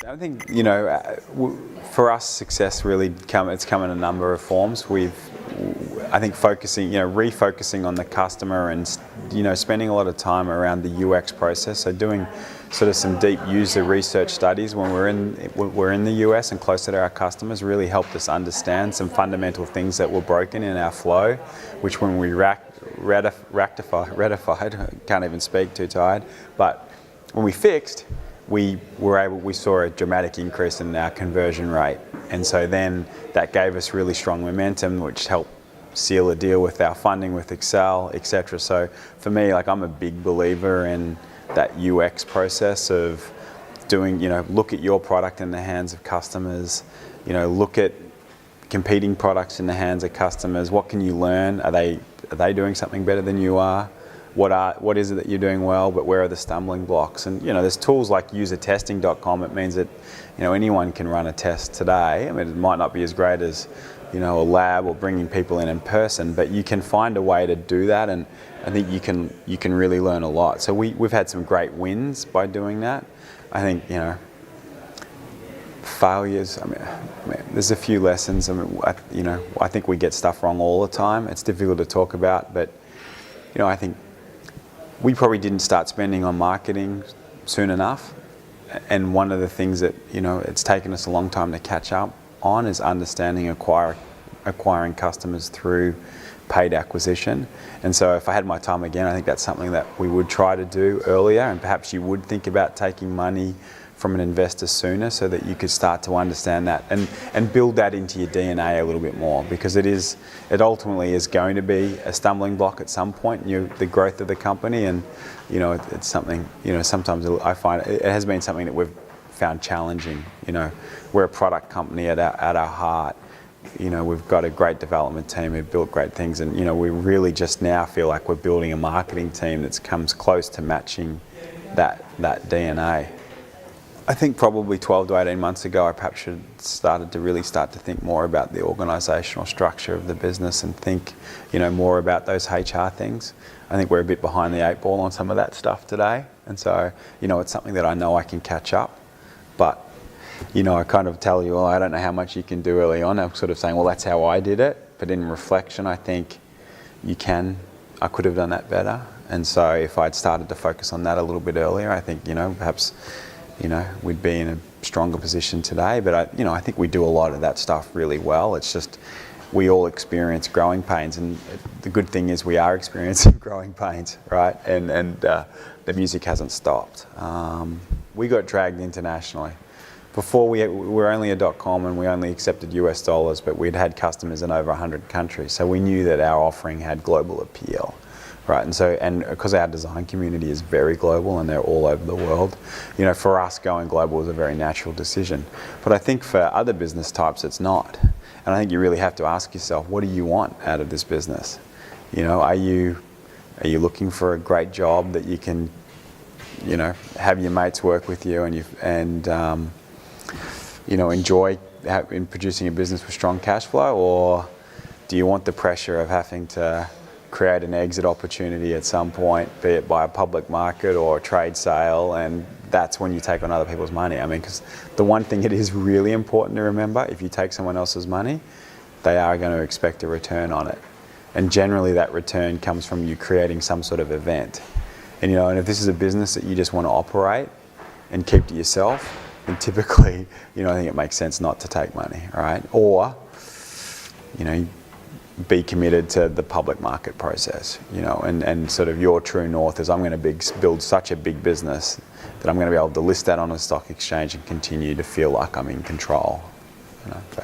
I think, for us, success really it's come in a number of forms. I think refocusing on the customer and, spending a lot of time around the UX process. So doing sort of some deep user research studies when we're in the US and closer to our customers really helped us understand some fundamental things that were broken in our flow, which when we ratified, can't even speak, too tired, but when we fixed, we saw a dramatic increase in our conversion rate, and so then that gave us really strong momentum, which helped seal a deal with our funding with Excel, etc. So for me, I'm a big believer in that UX process of doing, look at your product in the hands of customers, look at competing products in the hands of customers. What can you learn? Are they doing something better than you are? What is it that you're doing well, but where are the stumbling blocks? And there's tools like usertesting.com. It means that anyone can run a test today. I mean, it might not be as great as a lab or bringing people in person, but you can find a way to do that, and I think you can really learn a lot. So we've had some great wins by doing that. I think failures. I mean, there's a few lessons. I think we get stuff wrong all the time. It's difficult to talk about, but I think we probably didn't start spending on marketing soon enough, and one of the things that it's taken us a long time to catch up on is understanding acquiring customers through paid acquisition. And so if I had my time again, I think that's something that we would try to do earlier, and perhaps you would think about taking money from an investor sooner so that you could start to understand that and build that into your DNA a little bit more, because it ultimately is going to be a stumbling block at some point in the growth of the company. And it's something, sometimes I find it has been something that we've found challenging. We're a product company at our heart. We've got a great development team who've built great things, and we really just now feel like we're building a marketing team that comes close to matching that DNA. I think probably 12 to 18 months ago, I perhaps should start to think more about the organisational structure of the business and think, more about those HR things. I think we're a bit behind the 8 ball on some of that stuff today, and so it's something that I know I can catch up. But I kind of tell you, well, I don't know how much you can do early on. I'm sort of saying, well, that's how I did it. But in reflection, I think I could have done that better. And so if I'd started to focus on that a little bit earlier, I think perhaps we'd be in a stronger position today. But I think we do a lot of that stuff really well. It's just we all experience growing pains, and the good thing is we are experiencing growing pains, right? And the music hasn't stopped. We got dragged internationally. Before we were only a .com and we only accepted US dollars, but we'd had customers in over 100 countries. So we knew that our offering had global appeal. Right, and because our design community is very global and they're all over the world, for us going global was a very natural decision. But I think for other business types, it's not. And I think you really have to ask yourself, what do you want out of this business? Are you looking for a great job that you can, have your mates work with you and enjoy in producing a business with strong cash flow, or do you want the pressure of having to create an exit opportunity at some point, be it by a public market or a trade sale, and that's when you take on other people's money? I mean, because the one thing it is really important to remember, if you take someone else's money, they are going to expect a return on it. And generally that return comes from you creating some sort of event. And and if this is a business that you just want to operate and keep to yourself, then typically, I think it makes sense not to take money, right? Or, be committed to the public market process, and sort of your true north is I'm going to build such a big business that I'm going to be able to list that on a stock exchange and continue to feel like I'm in control. So.